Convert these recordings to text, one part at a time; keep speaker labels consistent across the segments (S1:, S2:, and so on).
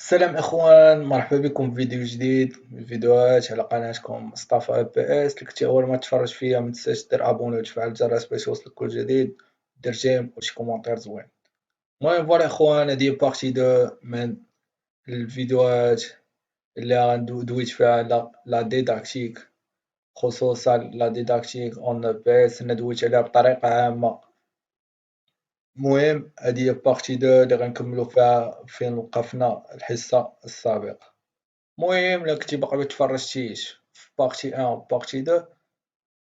S1: السلام اخوان، مرحبا بكم في فيديو جديد من فيديوهات على قناتكم مصطفى اف بي اس. اللي كنتي اول ما تفرج فيا ما تنساش دير ابوني وتفعل الجرس باش يوصلك كل جديد، دير جيم وشي كومونتير زوين. المهم فوالا اخوان، هادي بارتي دو من الفيديوهات اللي غندويت فيها على لا ديداكتيك، خصوصا لا ديداكتيك اون اف بي اس. انا دويت عليها بطريقة عامة. المهم هادي هي بارتي دو اللي غنكملو فيها فين وقفنا الحصة السابقة. المهم الا كنتي باقي متفرجتيش في بارتي 1 و بارتي 2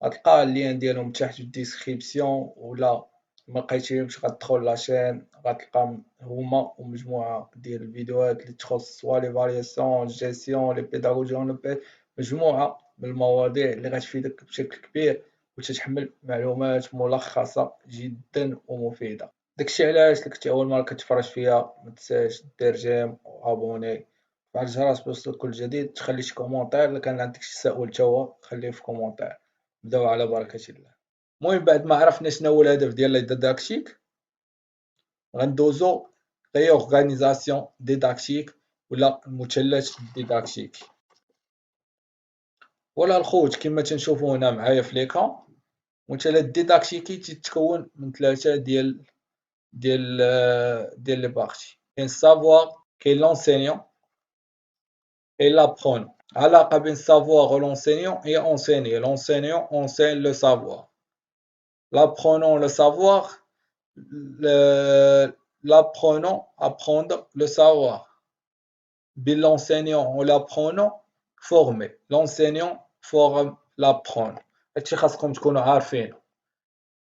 S1: غتلقى اللين ديالهم تحت في الديسكريبسيون، ولا ما لقيتيهمش غتدخل لاشين غتلقى هما ومجموعة ديال الفيديوهات اللي تخص سوا لي فارياسيون جيستيون لي بيداغوجي اون بي، مجموعة من المواضيع اللي غتفيدك بشكل كبير وتتحمل معلومات ملخصة جدا ومفيدة. داكشي علاش الا كنتي اول مرة كتفرج فيا متنساش دير جيم وابوني وفعل الجرس باش يوصلك كل جديد، تخلي شي كومونتير الا كان عندك شي تساؤل تا هو خليه في كومونتير. نبداو على بركة الله. المهم بعد ما عرفنا شنو هو الهدف ديال الديداكتيك غندوزو ريورغانيزاسيون ديداكتيك ولا المثلث الديداكتيكي. ولا الخوت كما تنشوفوا هنا معايا في ليكران، المثلث الديداكتيكي تيتكون من ثلاثة ديال لي بارتي. كاين السافوار، كاين لونسينيون et l'apprenant. علاقة بين savoir et l'enseignant et enseigner. L'enseignant enseigne le savoir. L'apprenant le savoir, l'apprenant apprendre le savoir. L'enseignant ou l'apprenant former. L'enseignant forme l'apprenant. هادشي خاصكم تكونوا عارفين.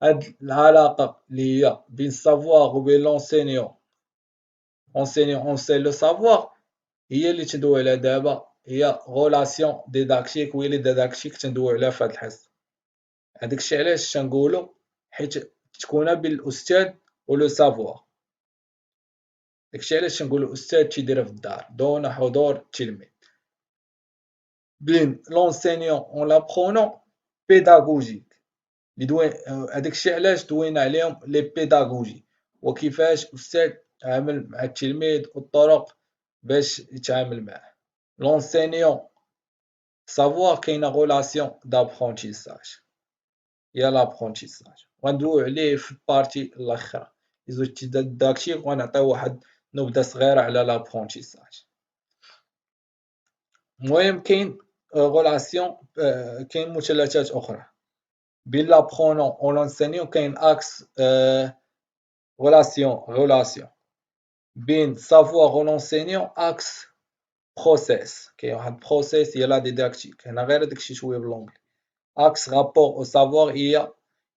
S1: هاد العلاقة اللي هي بين savoir وبين l'enseignant enseigne le savoir هي اللي تدوي على دابا، هي غولاسيون ديداكتيك، وهي اللي ديداكتيك تندويو عليها في هاد الحصة. هداك الشيء علاش تنقولو حيت تكون بين الأستاذ و لو سافوار. داكشي علاش تنقولو الأستاذ تيديرها في الدار دون حضور التلميذ. بين لونسينيون و لابخونون بيداغوجيك هداك الشيء علاش دوينا عليهم لي بيداغوجي، وكيفاش أستاذ يتعامل مع التلميذ والطرق باش يتعامل معاه. L'enseignant savoir كاينه غولاسيون دابخونتيساج هي لابخونتيساج، غندويو عليه في البارتي الاخرى لي زوتي ديداكتيك، وغنعطيو واحد نبذه صغيره على لابخونتيساج. المهم كاين غولاسيون، كاين مثلثات اخرى بين لابخونون و لونسينيون. كاين اكس غولاسيون بين سافوار و لونسينيون اكس بروسيس. كاين واحد بروسيس هي لا ديداكتيك، هنا غير داكشي شويه باللونجلي. اكس رابور او سافوار هي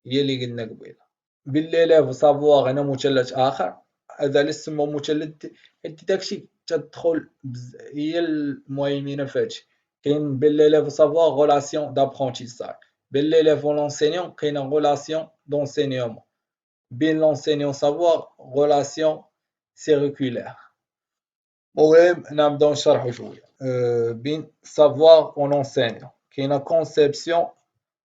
S1: اللي قلنا قبيله. بين ليليف و سافوار هنا مثلث اخر، هذا اللي سموه مثلث الديداكتيك تدخل هي المهيمنه في هادشي. كاين بين ليليف و سافوار غولاسيون دابرونتيساج، بين ليليف و لونسينيون كاينه غولاسيون دونسينيومون، بين لونسينيون سافوار غولاسيون سيركولير. المهم نبداو نشرحو شويه. بين سافوار و لونسينيون كاينه كونسيبسيون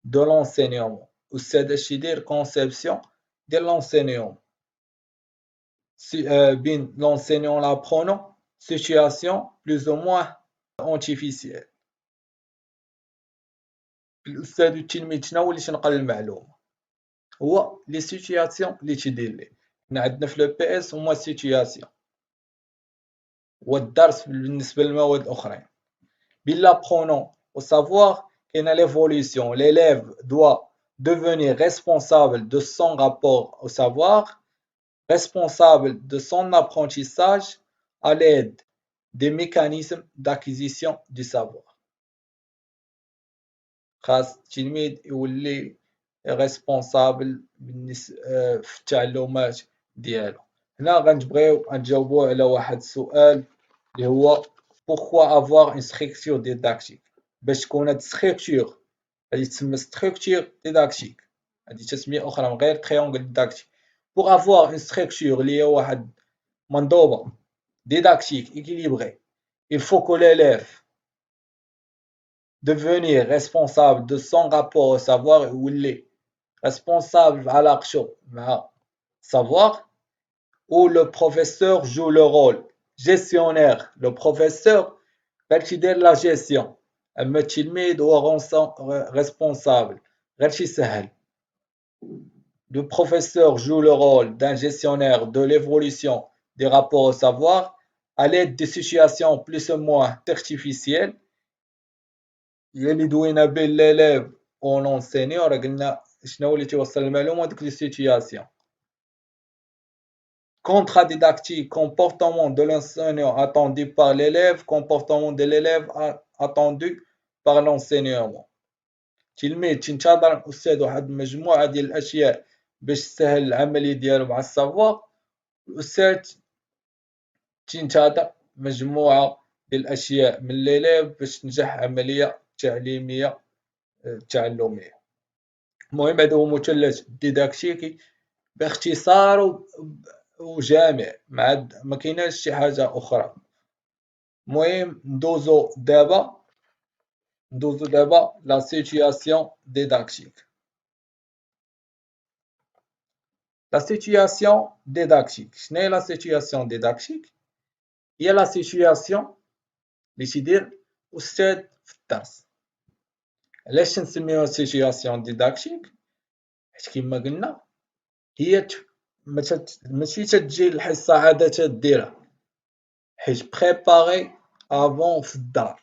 S1: دو لونسينيومون. أستاذ اش يدير كونسيبسيون ديال لونسينيومون. بين لونسينيون لابخونون سيتوياسيون بلوز او موان اونتيفيسيال. الأستاذ والتلميذ شنو هو اللي تنقل المعلومة؟ هو لي سيتوياسيون اللي تيدير ليه. حنا عندنا في لو بي اس هما سيتوياسيون، والدرس بالنسبة للمواد الأخرين. بين لابخونون و سافوار كاينه ليفوليسيون. l'élève doit devenir responsable de son rapport au savoir, responsable de son apprentissage à l'aide des mécanismes d'acquisition du savoir. خاص التلميذ يولي ريسبونسابل في التعلمات ديالو. هنا غنبغيو نجاوبو على واحد السؤال اللي هو pourquoi avoir une structure didactique. باش تكون هاد structure غادي تسمى structure didactique، هادي تسمية أخرى من غير triangle didactique. pour avoir une structure اللي هي واحد منظومة didactique équilibrée, il faut que l'élève devenir responsable de son rapport au savoir يولي responsable في علاقته مع savoir, où le professeur joue le rôle gestionnaire le professeur غير تيدير لا جيستيون، اما التلميذ هو responsable غير تيسهل. Le professeur joue le rôle d'un gestionnaire de l'évolution des rapports au savoir à l'aide de situations plus ou moins artificielles. هي اللي دوينا بين l'élève و l'enseignant. راه قلنا شنو اللي تيوصل المعلومة دوك لي سيتياسيون. Contrat didactique, comportement de l'enseignant attendu par l'élève, comportement de l'élève attendu par l'enseignement. تلميذ تينتظر الأستاذ واحد المجموعة ديال الأشياء باش تسهل العملية ديالو مع السافوار، الأستاذ تينتظر مجموعة ديال الأشياء من l'élève باش تنجح عملية تعليمية تعلمية. المهم هذا هو مثلث ديداكتيكي باختصار وجامع، ما كايناش شي حاجة أخرى. المهم ندوزو دابا لا سيتياسيون ديداكتيك. لا سيتياسيون ديداكتيك شناهي لا سيتياسيون ديداكتيك؟ هي لا سيتياسيون اللي تيدير أستاذ في الدرس. علاش تنسميوها سيتياسيون ديداكتيك؟ حيت كيما قلنا هي ماشي تتجي الحصة عادة تديرها، حيت بريباري افون في الدار.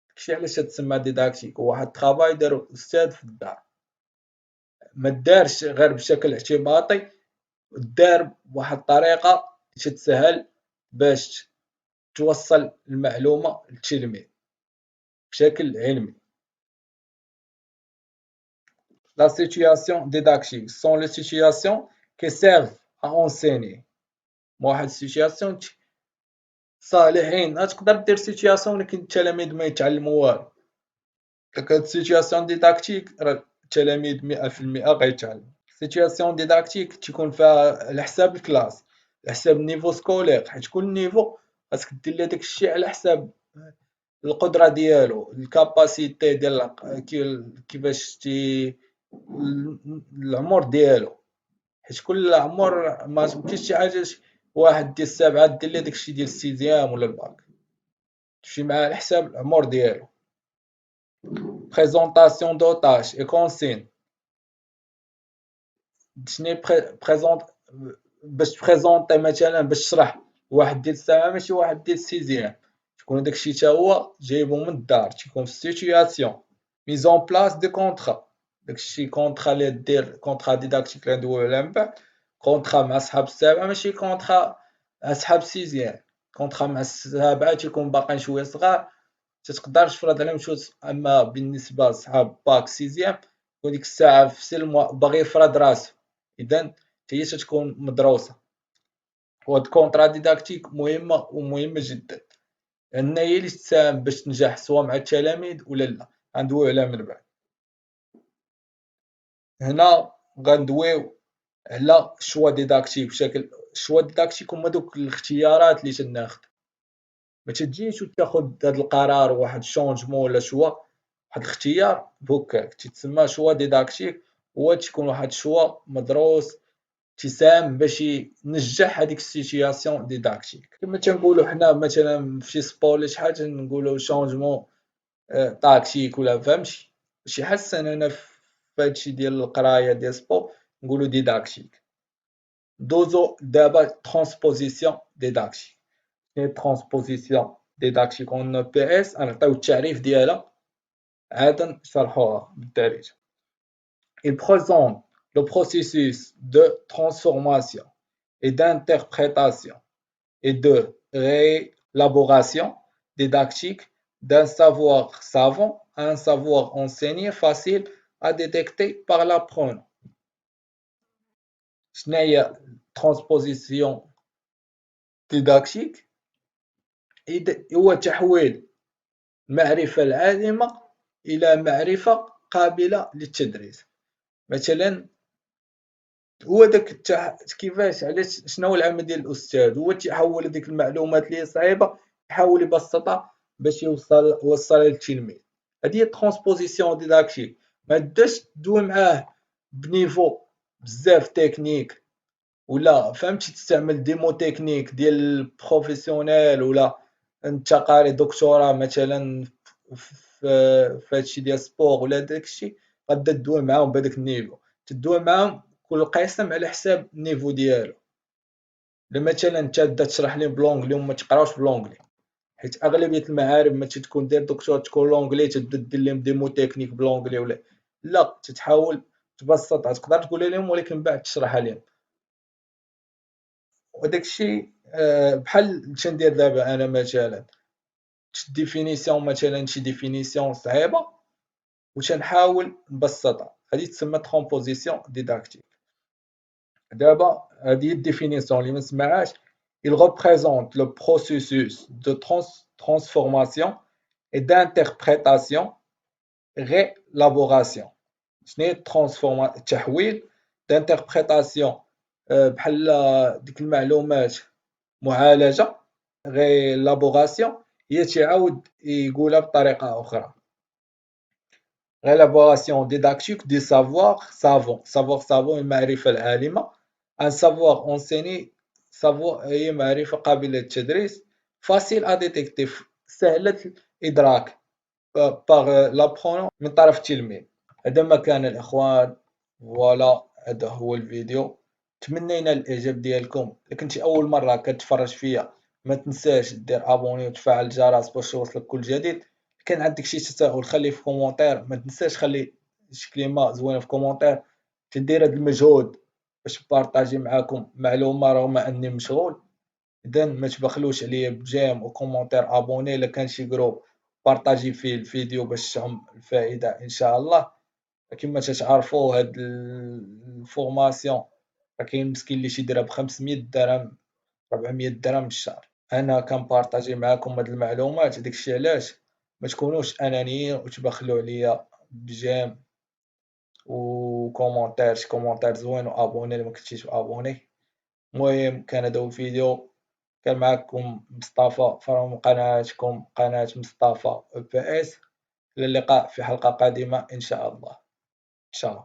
S1: داكشي علاش تتسمى ديداكتيك، هو واحد الطرافاي دارو الأستاذ في الدار، ما دارش غير بشكل اعتباطي، دار بواحد الطريقة تتسهل باش توصل المعلومة للتلميذ بشكل علمي. La situation didactique sont les situations qui servent à enseigner. واحد السيتياسيون صالحين تقدر دير سيتياسيون ولكن التلاميذ ما يتعلموا والو. كانت سيتياسيون ديداكتيك راه التلاميذ 100% غيتعلموا. سيتياسيون ديداكتيك تيكون فيها على حساب الكلاس، على حساب النيفو سكولير، حيت كل نيفو خاصك دير ليه داك الشيء على حساب القدرة ديالو، الكاباسيتي ديال كيفاش العمر ديالو، حيت كل عمر ما يمكنش شي حاجة واحد ديال السابعة دير ليه داكشي ديال السيزيام ولا الباك، تمشي معاه على حساب العمر ديالو. بريزونطاسيون دو طاش اي كونسين. شني باش تبريزونطي مثلا باش تشرح واحد ديال السابعة ماشي واحد ديال السيزيام، تكون داكشي تا هو جايبو من الدار، تيكون في سيتياسيون. ميزون بلاس دي كونطرا، داكشي كونطرا اللي دير كونطرا ديداكتيك اللي ندويو عليه من بعد، كونطرا مع صحاب السابعة ماشي كونطرا مع صحاب السيزيام. كونطرا مع السابعة تيكون باقيين شوية صغار متقدرش تفرض عليهم شوز، اما بالنسبة لصحاب باك سيزيام وديك الساعة في سلم باغي يفرض راسو، إذن هي تتكون مدروسة. وهاد الكونطرا ديداكتيك مهمة جدا، لأن هي اللي تساهم باش تنجح سوا مع التلاميذ ولا لا، غندويو عليها من بعد. هنا غندويو على الشوا ديداكتيك بشكل الشوا ديداكتيك هما دوك الاختيارات اللي تناخدو، ما تجيش وتاخد هاد القرار واحد الشونجمون ولا شوا، واحد الاختيار بوكاك تيتسمى شوا ديداكتيك، هو تيكون واحد الشوا مدروس تيساهم باش ينجح هاديك السيتياسيون ديداكتيك. كما تنقولو حنا مثلا فشي سبور ولا شي حاجة نقولو شونجمون تاكتيك ولا فهمتي، باش يحسن هنا فهادشي ديال القراية ديال سبور نقولو ديداكتيك. دوزو دابا ترانسبوزيسيون ديداكتيك. شناهي ترانسبوزيسيون ديداكتيك اون بي اس؟ غنعطيو التعريف ديالها عاد نشرحوها بالدارجة. Il présente le processus de transformation et d'interprétation et de réélaboration didactique d'un savoir savant à un savoir enseigné facile à détecter par l'apprenant. شناهي transposition didactique؟ هو تحويل المعرفة العالمة إلى معرفة قابلة للتدريس. مثلا هو داك كيفاش علاش شنو العمل ديال الأستاذ؟ هو تيحول هذيك المعلومات اللي هي صعيبة يحاول يبسطها باش يوصلها للتلميذ. هذه هي ترانسبوزيسيون ديداكتيك، ما تبداش تدوي معاه بنيفو بزاف تكنيك ولا فهمتي تستعمل دي مو تكنيك ديال البروفيسيونيل، ولا انت قاري دكتوراه مثلا في هادشي ديال السبور ولا داكشي، غادا دوي معاهم بهداك النيفو، تدوي معاهم كل قسم على حساب النيفو ديالو. مثلا انت تبدا تشرح لهم بلونجلي وما تقراوش بلونجلي، حيت اغلبيه المعارف ما تكون داير دكتور تكون لونجلي تبدا دير لهم ديمو تكنيك بلونجلي، ولا لا تتحاول تبسطها، تقدر تقولها لهم ولكن بعد تشرحها لهم. وداك الشيء بحال تندير دابا انا مثلا شي ديفينيسيون، مثلا شي ديفينيسيون صعيبه وتنحاول نبسطها، هذه تسمى ترومبوزيسيون ديداكتيك. دابا هذه الديفينيسيون اللي ما سمعهاش: il représente le processus de transformation et d'interprétation réélaboration. شنو هي التحويل؟ d'interprétation بحال ديك المعلومات معالجة، غيلابوغاسيون هي تيعاود يقولها بطريقة أخرى. غيلابوغاسيون ديداكتيك دي سافوار سافون، سافوار سافون المعرفة العالمة، ان سافوار اونسيني سافوار هي معرفة قابلة للتدريس، فاسيل ا ديتيكتي سهلة الإدراك باغ لابخونون من طرف التلميذ. هذا ما كان الإخوان، فوالا هذا هو الفيديو. تمنينا الإعجاب ديالكم. إلا كنتي أول مرة كتفرج فيا ما تنساش دير أبوني وتفعل الجرس باش يوصلك كل جديد. كان عندك شي تساؤل خليه في كومونتير، ما تنساش خلي شي كلمة زوينة في كومونتير. تندير هاد المجهود باش نبارطاجي معاكم معلومة رغم أني مشغول. إذا ما تبخلوش عليا بجيم وكومونتير أبوني. إلا كان شي جروب بارطاجي فيه الفيديو باش تعم الفائدة إن شاء الله. كما تتعرفوا هاد الفورماسيون راه كاين مسكين اللي تيديرها ب500 درهم 400 درهم الشهر. انا كنبارطاجي معاكم هاد المعلومات، داكشي علاش ما تكونوش انانيين وتبخلوا عليا بجيم وكومونتير، شي كومونتير زوين وابوني الا ما كنتيش ابوني. المهم كان هذا هو الفيديو. كان معكم مصطفى from قناتكم قناة مصطفى او بي اس. الى اللقاء في حلقة قادمة ان شاء الله. تشاو.